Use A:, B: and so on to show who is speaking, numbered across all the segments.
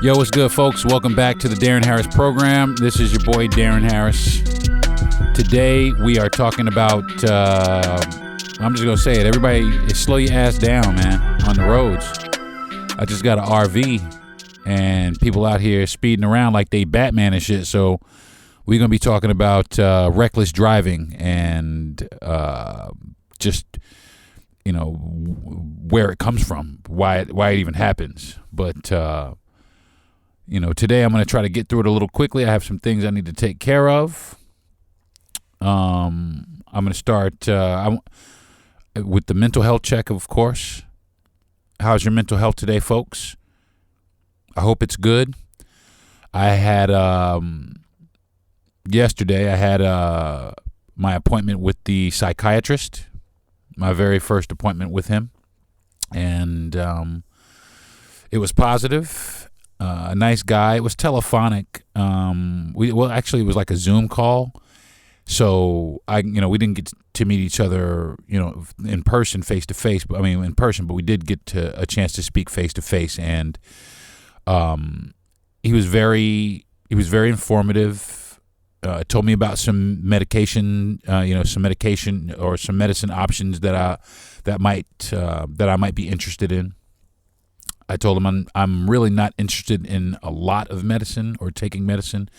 A: Yo, what's good, folks? Welcome back to the Darren Harris program. This is your boy, Darren Harris. Today, we are talking about, I'm just going to say it. Everybody, slow your ass down, man, on the roads. I just got an RV, and people out here speeding around like they Batman and shit. So we're going to be talking about reckless driving and just, you know, where it comes from, why it even happens. But, you know, today I'm going to try to get through it a little quickly. I have some things I need to take care of. I'm going to start with the mental health check, of course. How's your mental health today, folks? I hope it's good. I had yesterday I had my appointment with the psychiatrist, my very first appointment with him, and it was positive. A nice guy. It was telephonic. Actually, it was like a Zoom call. So we didn't get to meet each other, in person, face to face. But we did get a chance to speak face to face, and he was very informative. Told me about some medication, some medication or some medicine options that I might be interested in. I told him I'm really not interested in a lot of medicine or taking medicine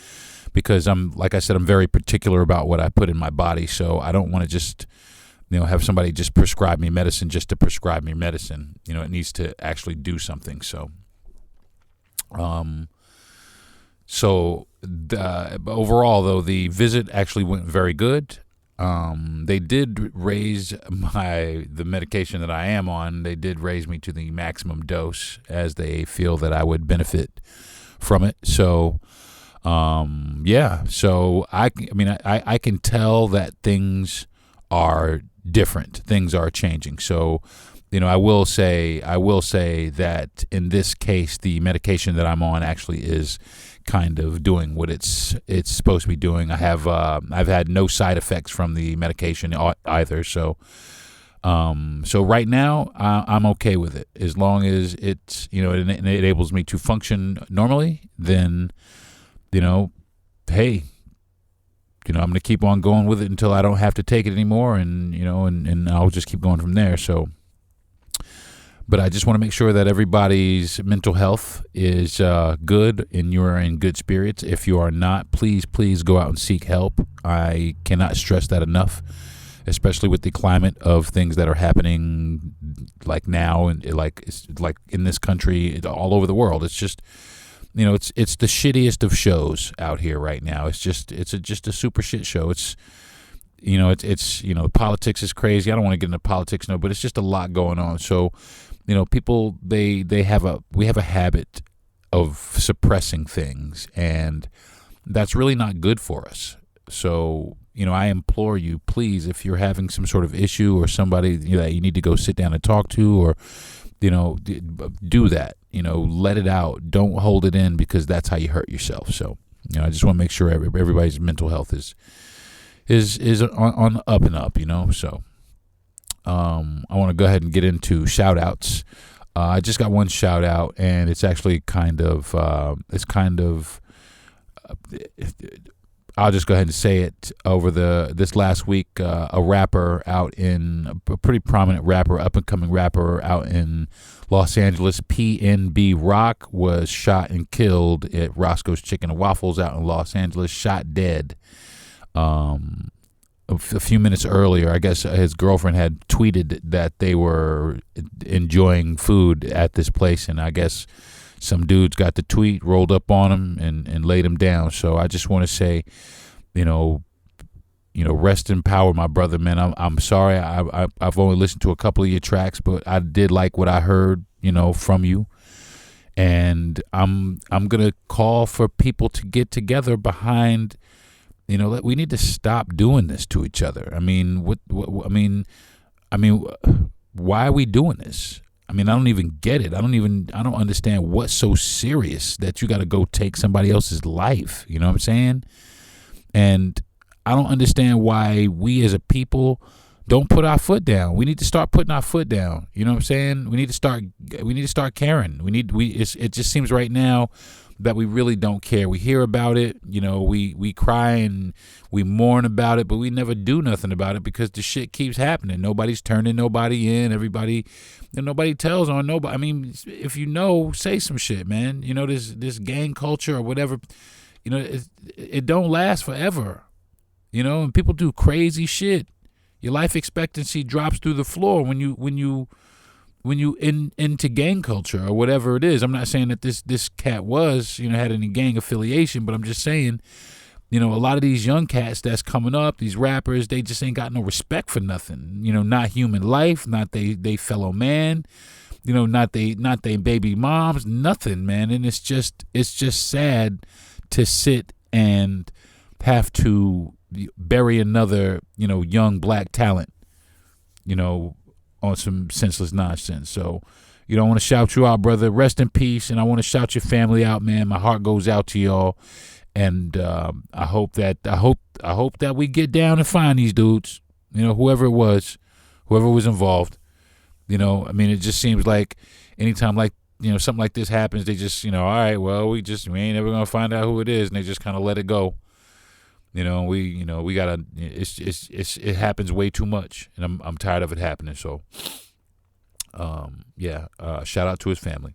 A: because like I said, I'm very particular about what I put in my body. So I don't want to just, have somebody just prescribe me medicine just to prescribe me medicine. It needs to actually do something. So, overall though, the visit actually went very good. They did raise the medication that I am on. They did raise me to the maximum dose as they feel that I would benefit from it. So, So I can tell that things are different. Things are changing. So, I will say that in this case, the medication that I'm on actually is kind of doing what it's supposed to be doing. I've had no side effects from the medication either. So right now I'm okay with it as long as it enables me to function normally. Then hey, I'm going to keep on going with it until I don't have to take it anymore, and I'll just keep going from there. So. But I just want to make sure that everybody's mental health is good and you are in good spirits. If you are not, please go out and seek help. I cannot stress that enough, especially with the climate of things that are happening like now and like in this country, all over the world. It's just, it's the shittiest of shows out here right now. It's just a super shit show. It's politics is crazy. I don't want to get into politics, but it's just a lot going on. So, people, we have a habit of suppressing things, and that's really not good for us. So, I implore you, please, if you're having some sort of issue or somebody that you need to go sit down and talk to, or, do that, let it out. Don't hold it in, because that's how you hurt yourself. So, I just want to make sure everybody's mental health is on up and up, So, I want to go ahead and get into shout outs. I just got one shout out, and it's actually I'll just go ahead and say it. Over this last week, a pretty prominent rapper, up and coming rapper out in Los Angeles, PNB Rock, was shot and killed at Roscoe's Chicken and Waffles out in Los Angeles, shot dead. A few minutes earlier, I guess his girlfriend had tweeted that they were enjoying food at this place, and I guess some dudes got the tweet, rolled up on him, and laid him down. So I just want to say, rest in power, my brother, man. I'm sorry. I've only listened to a couple of your tracks, but I did like what I heard, from you. And I'm gonna call for people to get together behind. We need to stop doing this to each other. Why are we doing this? I don't even get it. I don't understand what's so serious that you got to go take somebody else's life. You know what I'm saying? And I don't understand why we as a people don't put our foot down. We need to start putting our foot down. You know what I'm saying? We need to start caring. It just seems right now that we really don't care. We hear about it, we cry and we mourn about it, but we never do nothing about it because the shit keeps happening. Nobody's turning nobody in. Nobody tells on nobody. I mean, if say some shit, man. This gang culture or whatever, it don't last forever. And people do crazy shit. Your life expectancy drops through the floor when you into gang culture or whatever it is. I'm not saying that this cat had any gang affiliation, but I'm just saying, a lot of these young cats that's coming up, these rappers, they just ain't got no respect for nothing. Not human life, not they fellow man, not they baby moms, nothing, man. And it's just sad to sit and have to bury another, young black talent, on some senseless nonsense. So, I want to shout you out, brother. Rest in peace. And I want to shout your family out, man. My heart goes out to y'all. And I hope that we get down and find these dudes, whoever was involved. It just seems like anytime something like this happens, they just, all right, well, we ain't ever gonna find out who it is, and they just kind of let it go. We gotta. It happens way too much, and I'm tired of it happening. So, shout out to his family.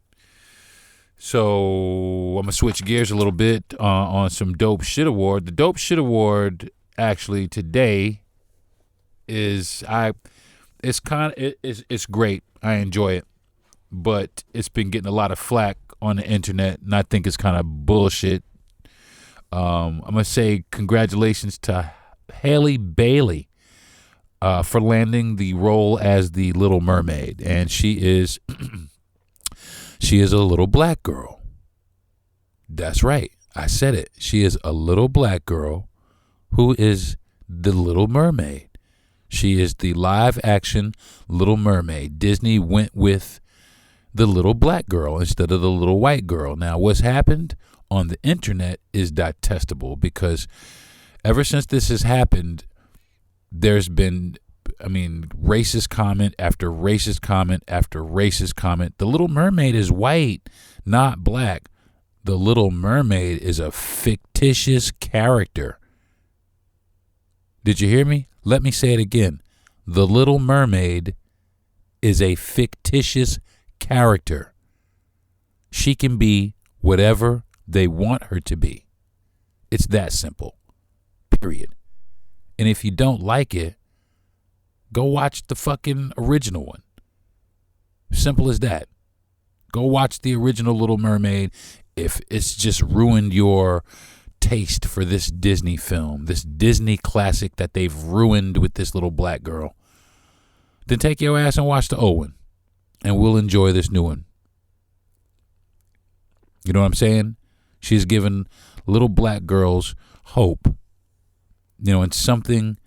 A: So I'm gonna switch gears a little bit on some dope shit award. The dope shit award actually today it's great. I enjoy it, but it's been getting a lot of flack on the internet, and I think it's kind of bullshit. I'm gonna say congratulations to Halle Bailey for landing the role as the Little Mermaid, and she is a little black girl. That's right, I said it. She is a little black girl who is the Little Mermaid. She is the live action Little Mermaid. Disney went with the little black girl instead of the little white girl. Now, what's happened on the internet is detestable because ever since this has happened, there's been, racist comment after racist comment after racist comment. The Little Mermaid is white, not black. The Little Mermaid is a fictitious character. Did you hear me? Let me say it again. The Little Mermaid is a fictitious character. She can be whatever they want her to be. It's that simple. Period. And if you don't like it, go watch the fucking original one. Simple as that. Go watch the original Little Mermaid. If it's just ruined your taste for this Disney film, this Disney classic that they've ruined with this little black girl, then take your ass and watch the old one, and we'll enjoy this new one. You know what I'm saying? She's given little black girls hope, and something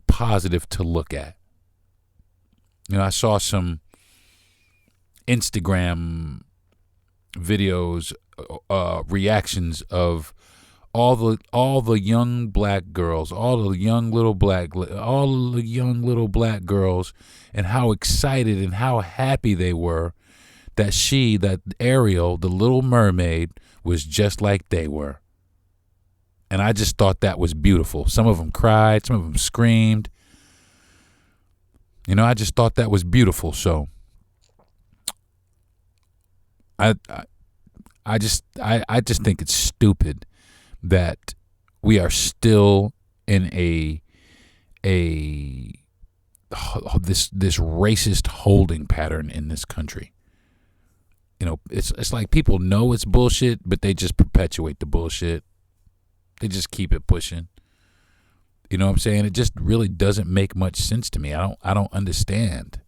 A: positive to look at. I saw some Instagram videos, reactions of all the young black girls, all the young little black girls, and how excited and how happy they were that Ariel, the Little Mermaid, was just like they were. And I just thought that was beautiful. Some of them cried, some of them screamed. I just thought that was beautiful. So I just think it's stupid that we are still in this racist holding pattern in this country. It's like people know it's bullshit, but they just perpetuate the bullshit. They just keep it pushing. You know what I'm saying? It just really doesn't make much sense to me. I don't understand.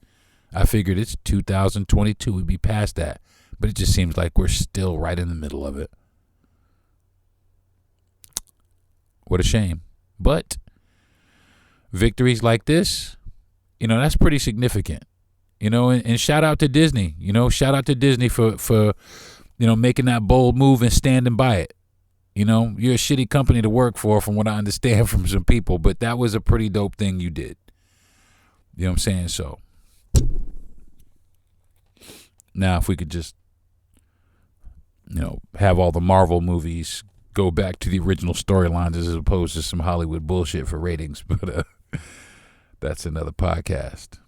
A: I figured it's 2022, we'd be past that. But it just seems like we're still right in the middle of it. What a shame. But victories like this, that's pretty significant. And shout out to Disney. Shout out to Disney for making that bold move and standing by it. You're a shitty company to work for, from what I understand from some people, but that was a pretty dope thing you did. You know what I'm saying? So now if we could just, have all the Marvel movies go back to the original storylines as opposed to some Hollywood bullshit for ratings. But that's another podcast.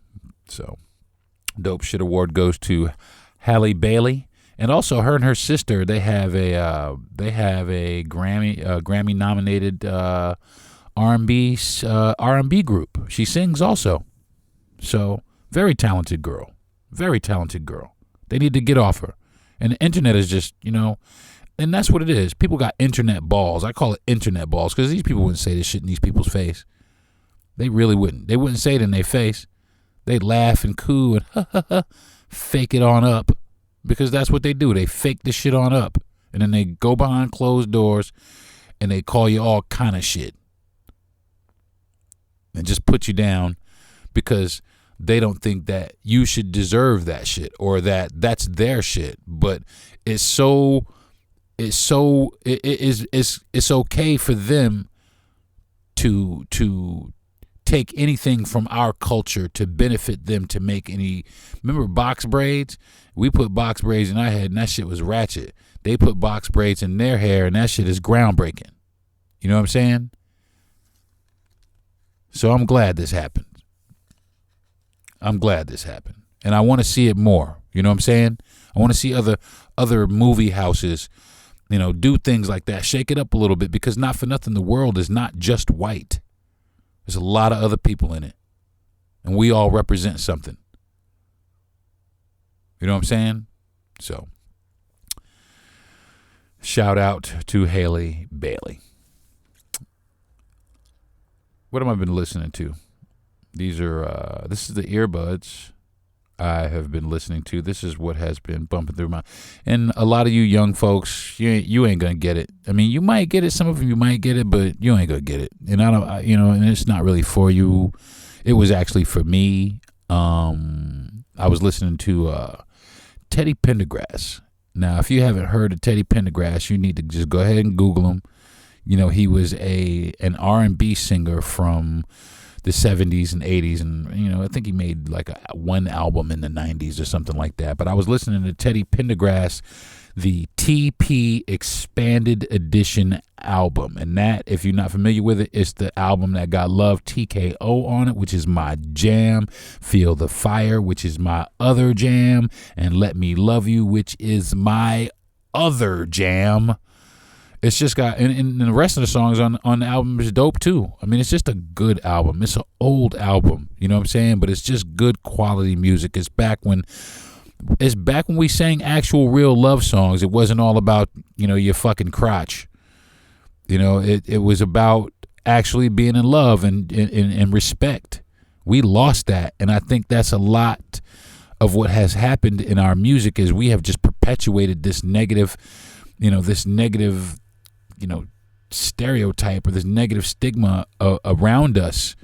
A: So Dope Shit Award goes to Halle Bailey. And also, her and her sister, they have a Grammy nominated R&B group. She sings also, so very talented girl. They need to get off her, and the internet is just and that's what it is. People got internet balls. I call it internet balls because these people wouldn't say this shit in these people's face. They really wouldn't. They wouldn't say it in their face. They'd laugh and coo and fake it on up. Because that's what they do. They fake the shit on up. And then they go behind closed doors and they call you all kind of shit. And just put you down because they don't think that you should deserve that shit or that that's their shit. But it's okay for them to take anything from our culture to benefit them to make any. Remember box braids? We put box braids in our head and that shit was ratchet. They put box braids in their hair and that shit is groundbreaking. You know what I'm saying? So I'm glad this happened. And I want to see it more. You know what I'm saying? I want to see other movie houses, do things like that. Shake it up a little bit because not for nothing, the world is not just white. There's a lot of other people in it. And we all represent something. You know what I'm saying? So, shout out to Halle Bailey. What have I been listening to? This is the earbuds I have been listening to. This is what has been bumping through and a lot of you young folks, you ain't gonna get it. I mean, you might get it. Some of you might get it, but you ain't gonna get it. And and it's not really for you. It was actually for me. I was listening to Teddy Pendergrass. Now, if you haven't heard of Teddy Pendergrass, you need to just go ahead and Google him. He was an R&B singer from the 70s and 80s, and I think he made like one album in the 90s or something like that. But I was listening to Teddy Pendergrass, the TP Expanded Edition album, and that, if you're not familiar with it, it's the album that got Love TKO on it, which is my jam, Feel the Fire, which is my other jam, and Let Me Love You, which is my other jam. It's just got, and the rest of the songs on the album is dope too. I mean, it's just a good album. It's an old album, you know what I'm saying? But it's just good quality music. It's back when we sang actual real love songs. It wasn't all about, your fucking crotch. It was about actually being in love and respect. We lost that. And I think that's a lot of what has happened in our music is we have just perpetuated this negative, stereotype or this negative stigma around us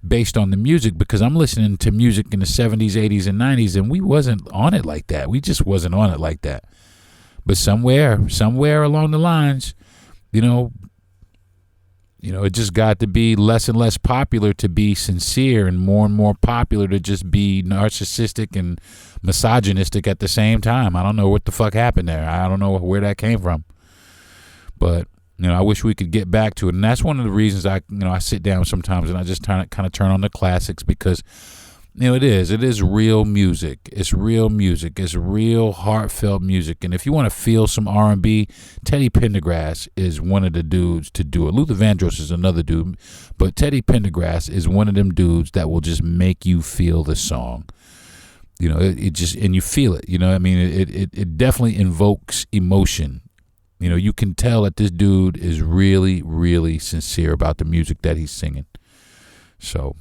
A: based on the music, because I'm listening to music in the 70s, 80s, and 90s, and we wasn't on it like that. We just wasn't on it like that. But somewhere along the lines, it just got to be less and less popular to be sincere and more popular to just be narcissistic and misogynistic at the same time. I don't know what the fuck happened there. I don't know where that came from. But I wish we could get back to it. And that's one of the reasons I sit down sometimes and I just kind of turn on the classics because, it is real music. It's real music. It's real heartfelt music. And if you want to feel some R&B, Teddy Pendergrass is one of the dudes to do it. Luther Vandross is another dude, but Teddy Pendergrass is one of them dudes that will just make you feel the song. It just, and you feel it, it definitely invokes emotion. You can tell that this dude is really, really sincere about the music that he's singing. So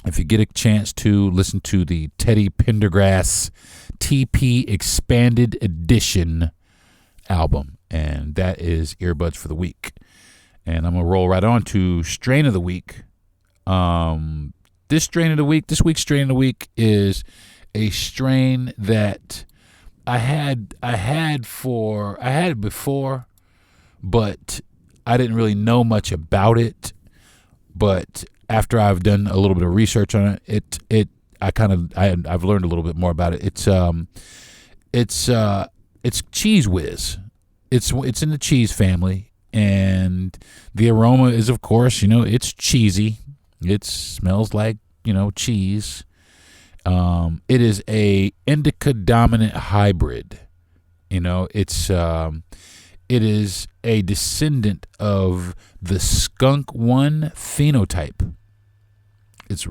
A: if you get a chance to listen to the Teddy Pendergrass TP Expanded Edition album, and that is Earbuds for the Week. And I'm going to roll right on to Strain of the Week. This week's Strain of the Week is a strain that I had it before, but I didn't really know much about it. But after I've done a little bit of research on it, I've learned a little bit more about it. It's Cheese Whiz. It's in the cheese family, and the aroma is, of course, it's cheesy. It smells like, cheese. It is a indica dominant hybrid. It is a descendant of the skunk one phenotype. It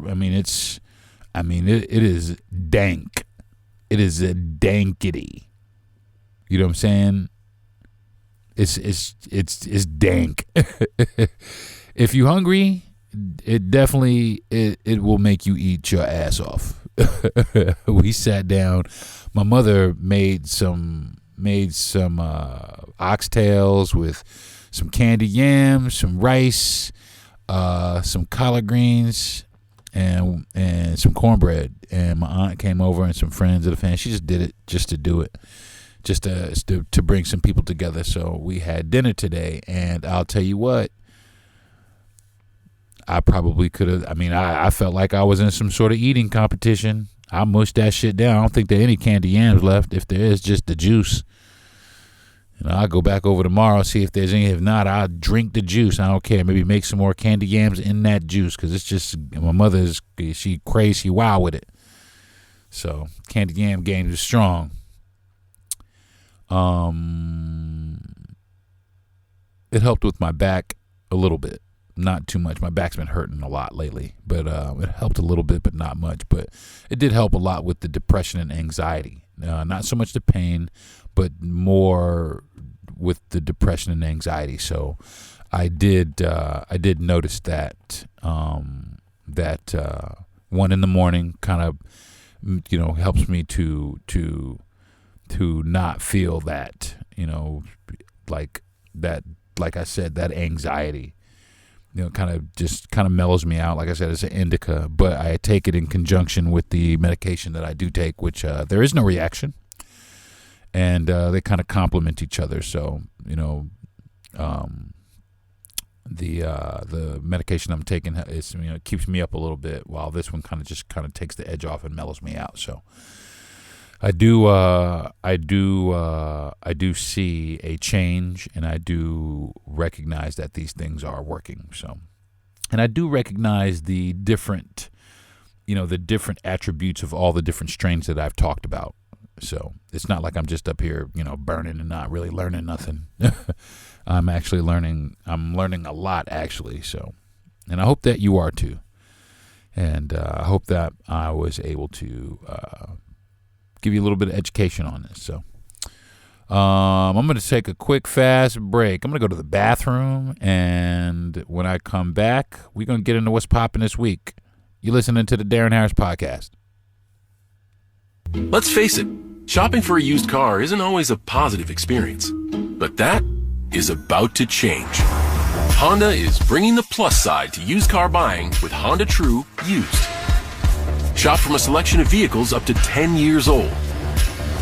A: is dank. It is a dankity. You know what I'm saying? It's dank. If you're hungry, it definitely it will make you eat your ass off. We sat down. My mother made some oxtails with some candied yams, some rice, some collard greens, and some cornbread. And my aunt came over and some friends of the family. She just did it just to do it, just to bring some people together. So we had dinner today, and I'll tell you what, I probably could have. I felt like I was in some sort of eating competition. I mushed that shit down. I don't think there are any candy yams left. If there is, just the juice. I'll go back over tomorrow, see if there's any. If not, I'll drink the juice. I don't care. Maybe make some more candy yams in that juice, because it's just, my mother's, she crazy, she wild with it. So candy yam game is strong. It helped with my back a little bit. Not too much. My back's been hurting a lot lately, but it helped a little bit, but not much. But it did help a lot with the depression and anxiety. Not so much the pain, but more with the depression and anxiety. So I did notice that 1 in the morning kind of helps me to not feel that, like that, like I said, that anxiety. Kind of mellows me out. Like I said, it's an indica, but I take it in conjunction with the medication that I do take, which there is no reaction, and they kind of complement each other. So, the medication I'm taking is, it keeps me up a little bit, while this one kind of takes the edge off and mellows me out. So I do see a change, and I do recognize that these things are working. So, and I do recognize the different attributes of all the different strains that I've talked about. So it's not like I'm just up here, burning and not really learning nothing. I'm actually learning. I'm learning a lot, actually. So, and I hope that you are too. And I hope that I was able to give you a little bit of education on this. So I'm going to take a quick, fast break. I'm going to go to the bathroom, and when I come back, we're going to get into what's popping this week. You're listening to the Darren Harris Podcast.
B: Let's face it, shopping for a used car isn't always a positive experience, but that is about to change. Honda is bringing the plus side to used car buying with Honda True Used. Shop from a selection of vehicles up to 10 years old.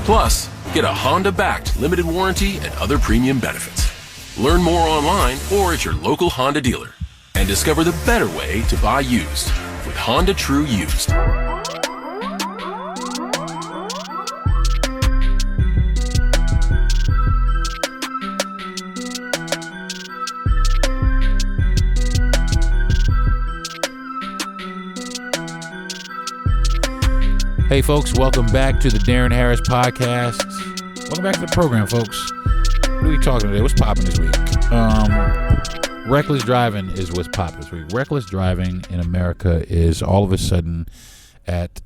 B: Plus, get a Honda-backed limited warranty and other premium benefits. Learn more online or at your local Honda dealer. And discover the better way to buy used with Honda True Used.
A: Hey, folks, welcome back to the Darren Harris Podcast. Welcome back to the program, folks. What are we talking today? What's popping this week? Reckless driving is what's popping this week. Reckless driving in America is all of a sudden at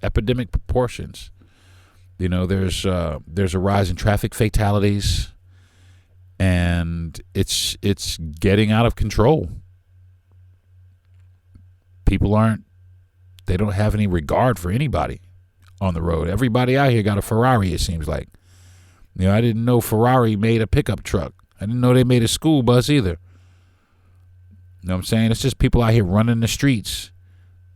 A: epidemic proportions. There's a rise in traffic fatalities, and it's getting out of control. People they don't have any regard for anybody on the road. Everybody out here got a Ferrari, it seems like. I didn't know Ferrari made a pickup truck. I didn't know they made a school bus either. You know what I'm saying? It's just people out here running the streets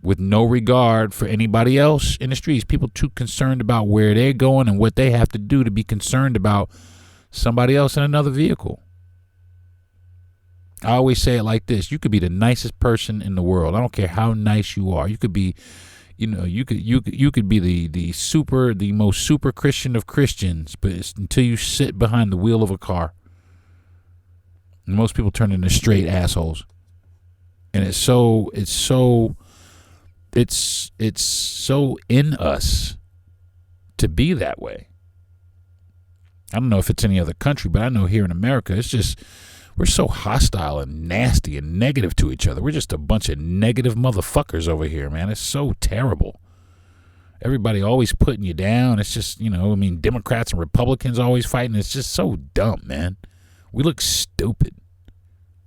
A: with no regard for anybody else in the streets. People too concerned about where they're going and what they have to do to be concerned about somebody else in another vehicle. I always say it like this. You could be the nicest person in the world. I don't care how nice you are. You could be, you could be the most super Christian of Christians, but it's until you sit behind the wheel of a car. And most people turn into straight assholes. And it's so in us to be that way. I don't know if it's any other country, but I know here in America, it's just, we're so hostile and nasty and negative to each other. We're just a bunch of negative motherfuckers over here, man. It's so terrible. Everybody always putting you down. It's just, Democrats and Republicans always fighting. It's just so dumb, man. We look stupid.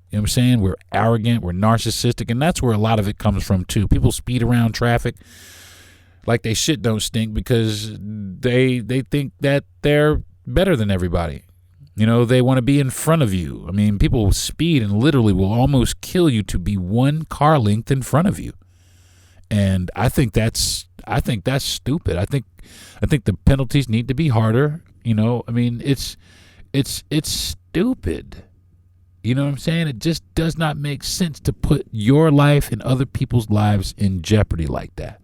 A: You know what I'm saying? We're arrogant. We're narcissistic. And that's where a lot of it comes from, too. People speed around traffic like they shit don't stink because they think that they're better than everybody. They want to be in front of you. I mean, people speed and literally will almost kill you to be one car length in front of you. And I think that's stupid. I think the penalties need to be harder. It's stupid. You know what I'm saying? It just does not make sense to put your life and other people's lives in jeopardy like that.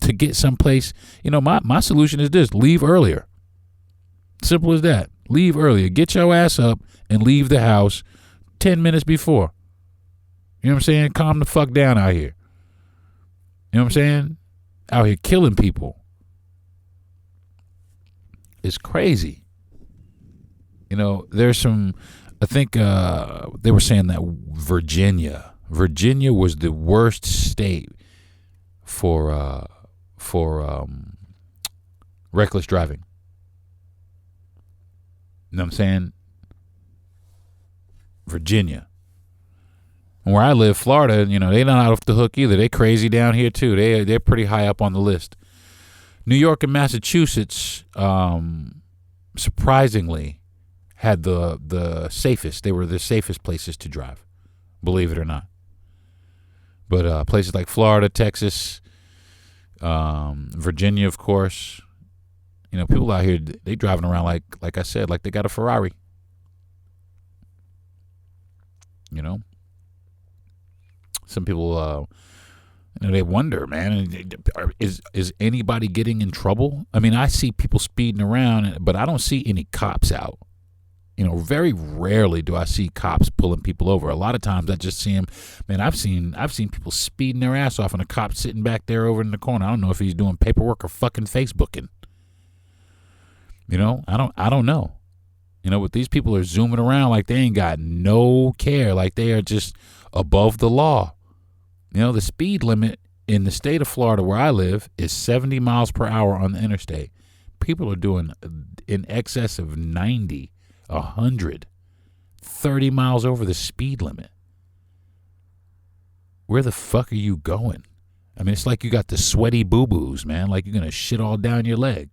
A: To get someplace, my solution is this: leave earlier. Simple as that. Leave earlier. Get your ass up and leave the house 10 minutes before. You know what I'm saying? Calm the fuck down out here. You know what I'm saying? Out here killing people. It's crazy. There's some, I think they were saying that Virginia was the worst state for reckless driving. You know what I'm saying? Virginia. And where I live, Florida, they're not off the hook either. They crazy down here too. They're pretty high up on the list. New York and Massachusetts, surprisingly, had the safest. They were the safest places to drive, believe it or not. But places like Florida, Texas, Virginia, of course. People out here, they driving around like I said, like they got a Ferrari. Some people, they wonder, man, is anybody getting in trouble? I mean, I see people speeding around, but I don't see any cops out. Very rarely do I see cops pulling people over. A lot of times I just see them. Man, I've seen people speeding their ass off and a cop sitting back there over in the corner. I don't know if he's doing paperwork or fucking Facebooking. I don't know. But these people are zooming around like they ain't got no care, like they are just above the law. The speed limit in the state of Florida where I live is 70 miles per hour on the interstate. People are doing in excess of 90, 100, 30 miles over the speed limit. Where the fuck are you going? I mean, it's like you got the sweaty boo-boos, man, like you're going to shit all down your leg.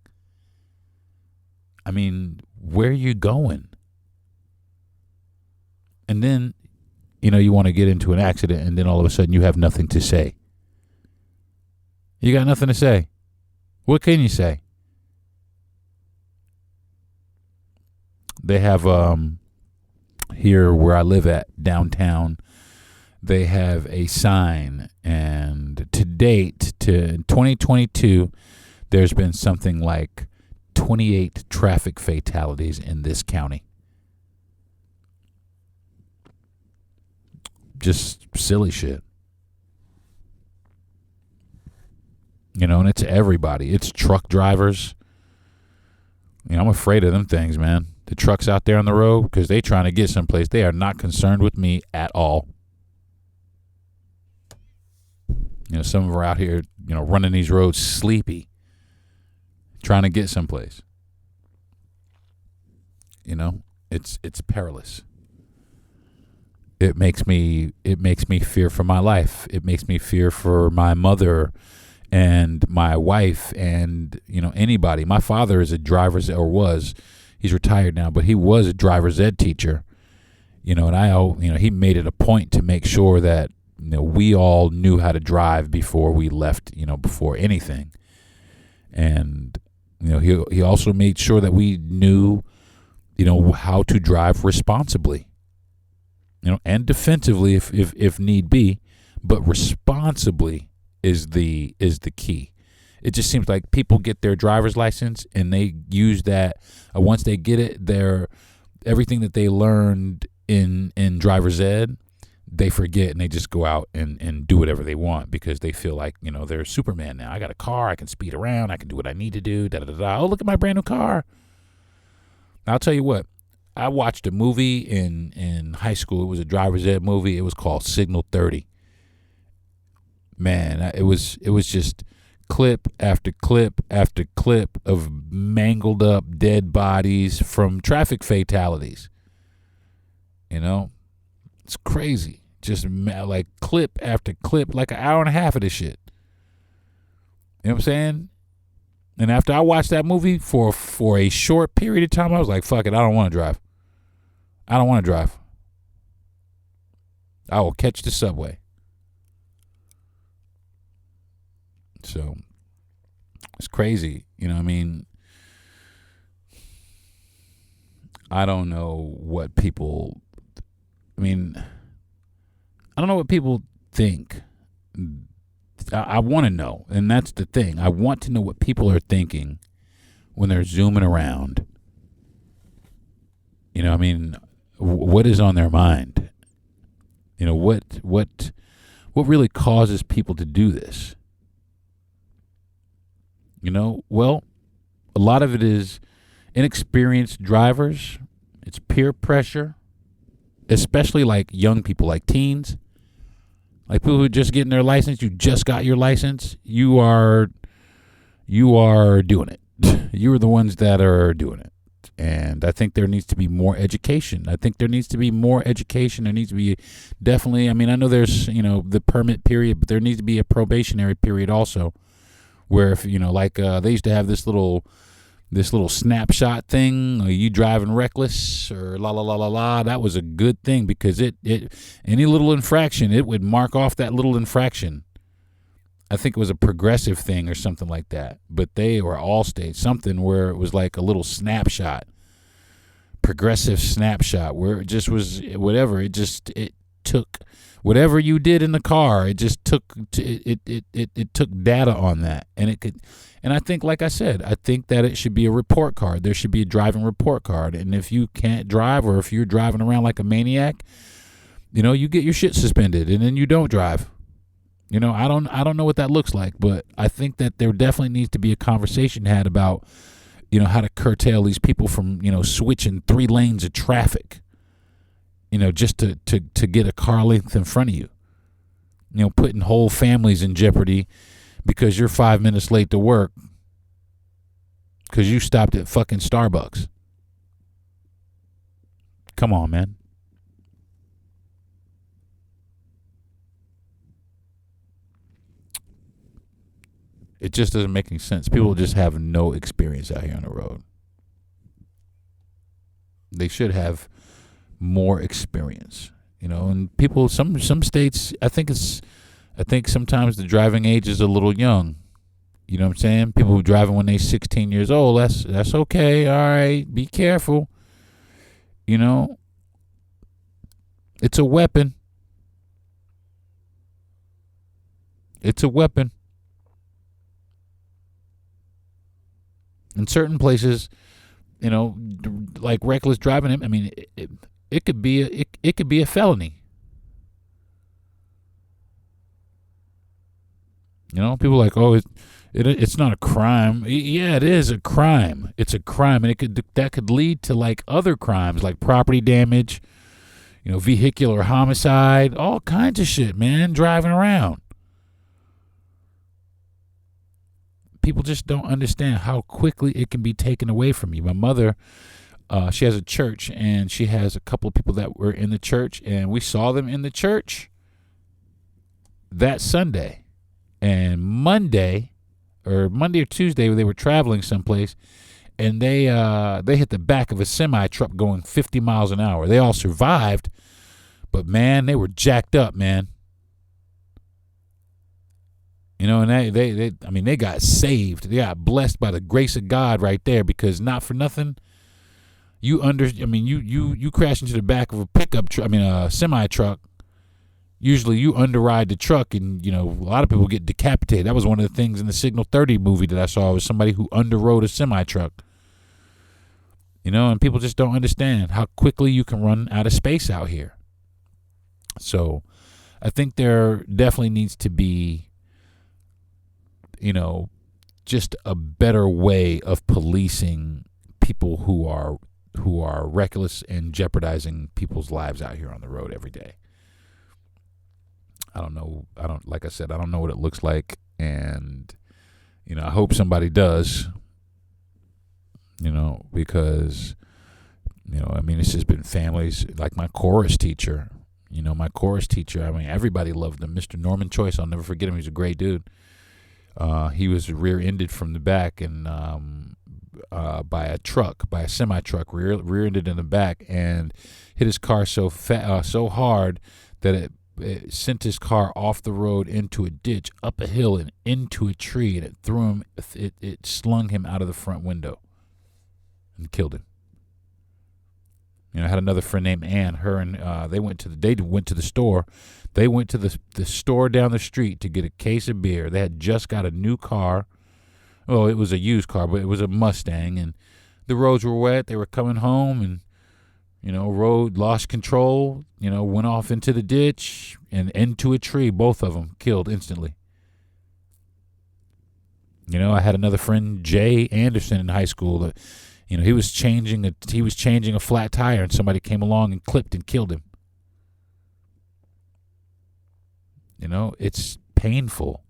A: I mean, where are you going? And then, you want to get into an accident and then all of a sudden you have nothing to say. You got nothing to say. What can you say? They have, here where I live at, downtown, they have a sign. And to date, to 2022, there's been something like 28 traffic fatalities in this county. Just silly shit. And it's everybody. It's truck drivers. I'm afraid of them things, man. The trucks out there on the road, because they trying to get someplace. They are not concerned with me at all. Some of them are out here, running these roads sleepy, trying to get someplace. It's perilous. It makes me fear for my life. It makes me fear for my mother and my wife and anybody. My father is a driver's or was. He's retired now, but he was a driver's ed teacher. And he made it a point to make sure that we all knew how to drive before we left. Before anything. And he also made sure that we knew, how to drive responsibly. and defensively if need be, but responsibly is the key. It just seems like people get their driver's license and they use that. Once they get it, everything that they learned in driver's ed, they forget and they just go out and do whatever they want because they feel like, they're Superman now. I got a car. I can speed around. I can do what I need to do. Oh, look at my brand new car. I'll tell you what. I watched a movie in high school. It was a driver's ed movie. It was called Signal 30. Man, it was just clip after clip after clip of mangled up dead bodies from traffic fatalities. It's crazy. Just like clip after clip, like an hour and a half of this shit. You know what I'm saying? And after I watched that movie for a short period of time, I was like, fuck it, I don't want to drive. I don't want to drive. I will catch the subway. So it's crazy. I don't know what people, I don't know what people think. I want to know, and that's the thing. I want to know what people are thinking when they're zooming around. What is on their mind? What really causes people to do this? Well, a lot of it is inexperienced drivers. It's peer pressure, especially like young people, like teens, like people who are just getting their license. You just got your license. You are doing it. You are the ones that are doing it. And I think there needs to be more education. There needs to be definitely, I know there's, the permit period, but there needs to be a probationary period also where if, they used to have this little snapshot thing, you driving reckless or la la la la la, that was a good thing because it any little infraction, it would mark off that little infraction. I think it was a progressive thing or something like that, but they were all states, something where it was like a little snapshot, progressive snapshot, where it just was whatever. It took whatever you did in the car. It just took it took data on that, and it could. And I think, like I said, I think that it should be a report card. There should be a driving report card, and if you can't drive or if you're driving around like a maniac, you get your shit suspended, and then you don't drive. I don't know what that looks like, but I think that there definitely needs to be a conversation had about, how to curtail these people from, switching 3 lanes of traffic, just to get a car length in front of you, putting whole families in jeopardy because you're 5 minutes late to work because you stopped at fucking Starbucks. Come on, man. It just doesn't make any sense. People just have no experience out here on the road. They should have more experience, and people, some states, I think sometimes the driving age is a little young. You know what I'm saying? People who are driving when they're 16 years old, that's okay. All right, be careful. It's a weapon. It's a weapon. In certain places, like reckless driving, it could be a felony. People are like, oh, it's not a crime. Yeah, it is a crime. It's a crime, and that could lead to like other crimes, like property damage, vehicular homicide, all kinds of shit, man. Driving around. People just don't understand how quickly it can be taken away from you. My mother, she has a church, and she has a couple of people that were in the church, and we saw them in the church that Sunday. And Monday or Tuesday, they were traveling someplace, and they hit the back of a semi truck going 50 miles an hour. They all survived, but man, they were jacked up, man. And they got saved. They got blessed by the grace of God right there, because not for nothing, You crash into the back of a pickup truck, a semi truck. Usually you underride the truck and, a lot of people get decapitated. That was one of the things in the Signal 30 movie that I saw, was somebody who underrode a semi truck. And people just don't understand how quickly you can run out of space out here. So I think there definitely needs to be, just a better way of policing people who are reckless and jeopardizing people's lives out here on the road every day. I don't know what it looks like, and I hope somebody does. Because it's just been families like my chorus teacher. Everybody loved him, Mr. Norman Choice. I'll never forget him. He's a great dude. He was rear-ended from the back and by a semi truck, rear-ended in the back, and hit his car so hard that it sent his car off the road into a ditch, up a hill, and into a tree, and it threw him. It slung him out of the front window and killed him. I had another friend named Ann. Her and they went to the store. They went to the store down the street to get a case of beer. They had just got a new car. Well, it was a used car, but it was a Mustang, and the roads were wet. They were coming home, and road lost control. Went off into the ditch and into a tree. Both of them killed instantly. I had another friend, Jay Anderson, in high school. That he was changing a flat tire, and somebody came along and clipped and killed him. It's painful,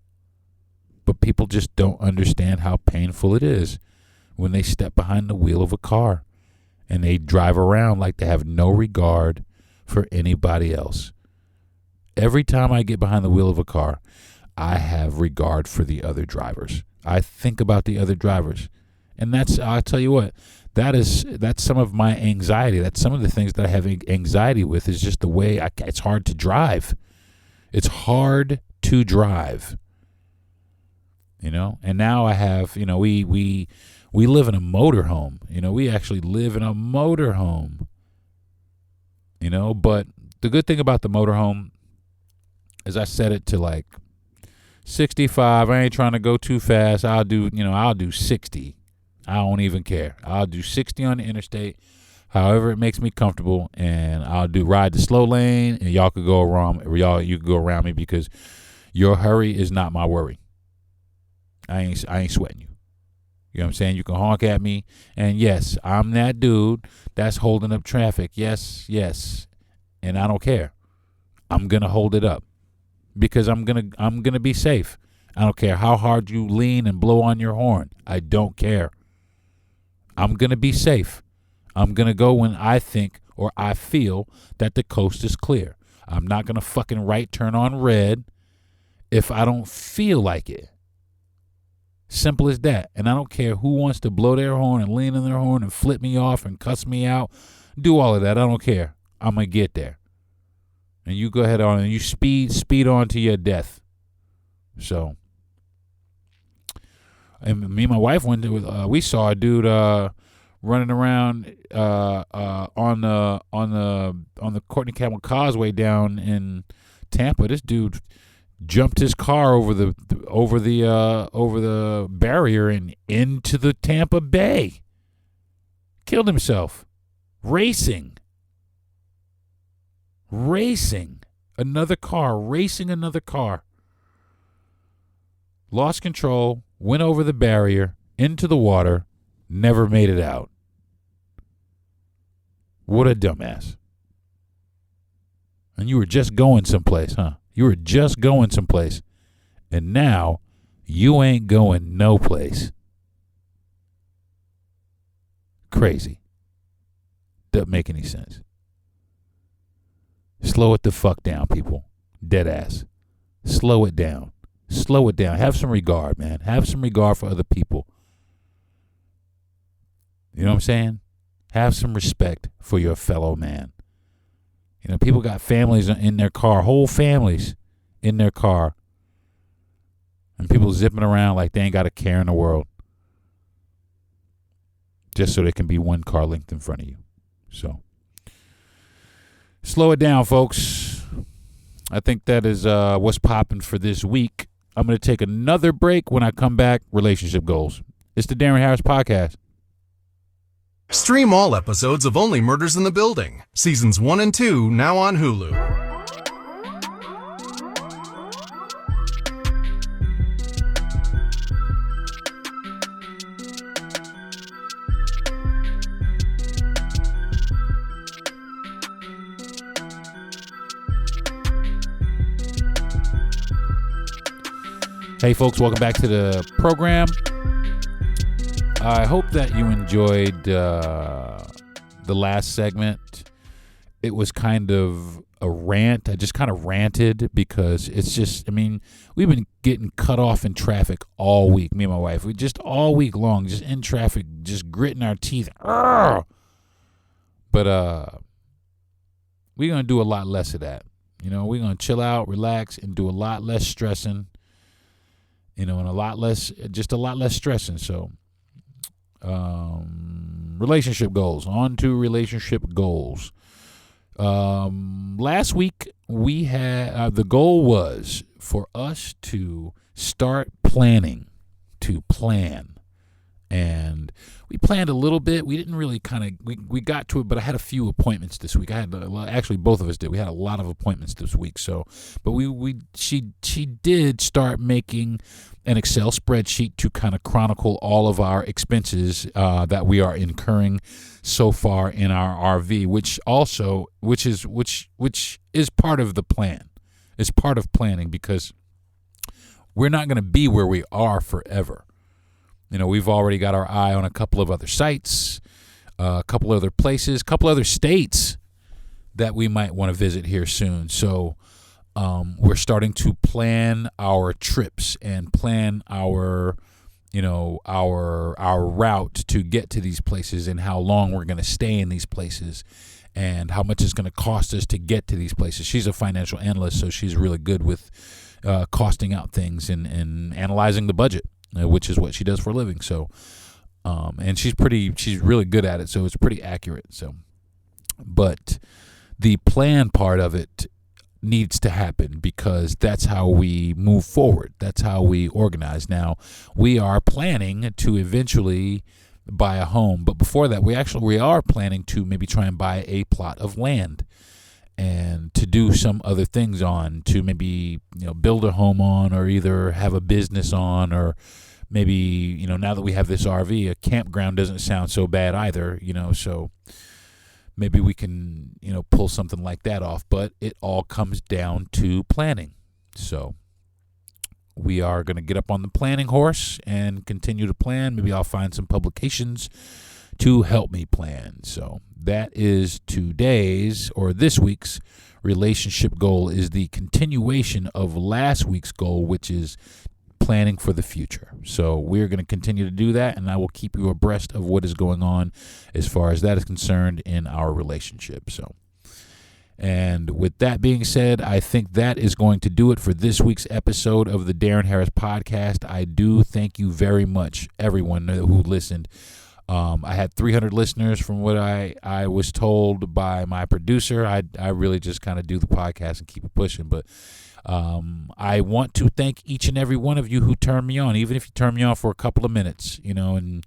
A: but people just don't understand how painful it is when they step behind the wheel of a car and they drive around like they have no regard for anybody else. Every time I get behind the wheel of a car, I have regard for the other drivers. I think about the other drivers. And I'll tell you what, that's some of my anxiety. That's some of the things that I have anxiety with, is just the way it's hard to drive. It's hard to drive, and now I have, we live in a motorhome, we actually live in a motorhome, but the good thing about the motorhome is I set it to like 65. I ain't trying to go too fast. I'll do 60. I don't even care. I'll do 60 on the interstate, however it makes me comfortable, and I'll ride the slow lane, and y'all could go around. You could go around me, because your hurry is not my worry. I ain't sweating you. You know what I'm saying? You can honk at me, and yes, I'm that dude that's holding up traffic. Yes, and I don't care. I'm gonna hold it up because I'm gonna be safe. I don't care how hard you lean and blow on your horn. I don't care. I'm gonna be safe. I'm going to go when I think or I feel that the coast is clear. I'm not going to fucking right turn on red if I don't feel like it. Simple as that. And I don't care who wants to blow their horn and lean on their horn and flip me off and cuss me out. Do all of that. I don't care. I'm going to get there. And you go ahead on and you speed on to your death. So, and me and my wife we saw a dude running around on the Courtney Camel Causeway down in Tampa. This dude jumped his car over the barrier and into the Tampa Bay. Killed himself. Racing. Another car. Racing another car. Lost control. Went over the barrier. Into the water. Never made it out. What a dumbass. And you were just going someplace, huh? You were just going someplace. And now you ain't going no place. Crazy. Doesn't make any sense. Slow it the fuck down, people. Dead ass. Slow it down. Slow it down. Have some regard, man. Have some regard for other people. You know what I'm saying? Have some respect for your fellow man. People got families in their car, whole families in their car. And people zipping around like they ain't got a care in the world. Just so they can be one car length in front of you. So slow it down, folks. I think that is what's popping for this week. I'm going to take another break. When I come back, relationship goals. It's the Darren Harris Podcast.
C: Stream all episodes of Only Murders in the Building. Seasons 1 and 2 now on Hulu.
A: Hey folks, welcome back to the program. I hope that you enjoyed the last segment. It was kind of a rant. I just kind of ranted because it's just, we've been getting cut off in traffic all week, me and my wife. We just all week long, just in traffic, just gritting our teeth. But we're going to do a lot less of that. We're going to chill out, relax, and do a lot less stressing. And a lot less stressing. So, relationship goals. On to relationship goals. Last week, we had, the goal was for us to start planning, to plan. And we planned a little bit. We didn't really we got to it, but I had a few appointments this week. Actually, both of us did. We had a lot of appointments this week. So, but she did start making an Excel spreadsheet to kind of chronicle all of our expenses that we are incurring so far in our RV, which is part of the plan. It's part of planning because we're not going to be where we are forever. We've already got our eye on a couple of other sites, a couple other places, a couple other states that we might want to visit here soon. So we're starting to plan our trips and plan our route to get to these places and how long we're going to stay in these places and how much it's going to cost us to get to these places. She's a financial analyst, so she's really good with costing out things and analyzing the budget, which is what she does for a living. So, and she's really good at it. So it's pretty accurate. So, but the plan part of it needs to happen because that's how we move forward. That's how we organize. Now, we are planning to eventually buy a home, but before that, we are planning to maybe try and buy a plot of land and to do some other things on, to maybe build a home on, or either have a business on, or maybe now that we have this RV, a campground doesn't sound so bad either. So maybe we can pull something like that off. But it all comes down to planning. So we are going to get up on the planning horse and continue to plan. Maybe I'll find some publications to help me plan. So that is this week's relationship goal, is the continuation of last week's goal, which is planning for the future. So we're going to continue to do that, and I will keep you abreast of what is going on as far as that is concerned in our relationship. So, and with that being said, I think that is going to do it for this week's episode of the Darren Harris Podcast. I do thank you very much, everyone who listened. I had 300 listeners from what I was told by my producer. I really just kind of do the podcast and keep it pushing, but I want to thank each and every one of you who turned me on, even if you turned me on for a couple of minutes, and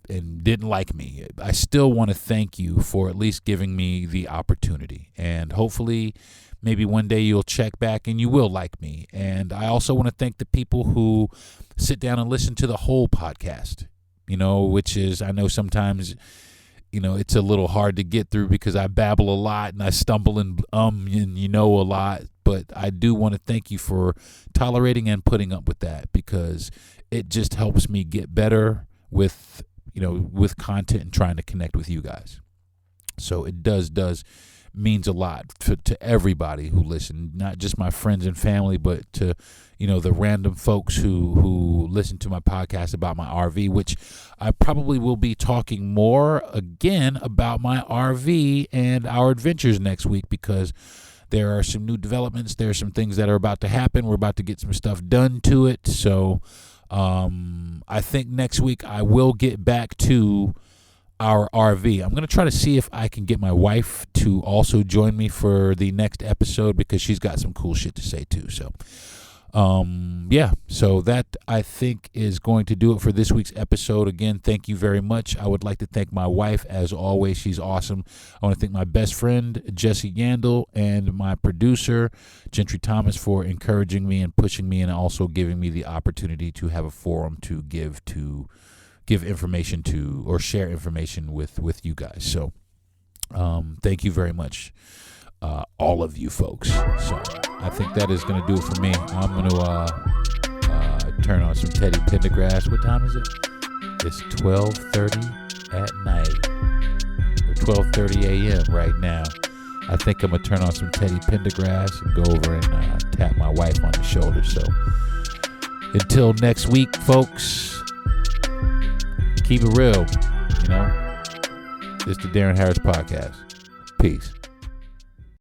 A: didn't like me. I still want to thank you for at least giving me the opportunity, and hopefully maybe one day you'll check back and you will like me. And I also want to thank the people who sit down and listen to the whole podcast, which is, I know sometimes it's a little hard to get through because I babble a lot and I stumble and a lot. But I do want to thank you for tolerating and putting up with that, because it just helps me get better with content and trying to connect with you guys. So it does means a lot to everybody who listen, not just my friends and family, but to the random folks who listen to my podcast about my RV, which I probably will be talking more again about my RV and our adventures next week, because there are some new developments. There are some things that are about to happen. We're about to get some stuff done to it. So I think next week I will get back to our RV. I'm going to try to see if I can get my wife to also join me for the next episode because she's got some cool shit to say too. So, so that I think is going to do it for this week's episode. Again, thank you very much. I would like to thank my wife, as always. She's awesome. I want to thank my best friend, Jesse Yandel, and my producer, Gentry Thomas, for encouraging me and pushing me and also giving me the opportunity to have a forum to give information to or share information with you guys. So thank you very much, all of you folks. So I think that is going to do it for me. I'm going to turn on some Teddy Pendergrass. What time is it? It's 12:30 at night or 12:30 a.m. right now. I think I'm going to turn on some Teddy Pendergrass and go over and tap my wife on the shoulder. So until next week, folks, keep it real, It's the Darren Harris Podcast. Peace.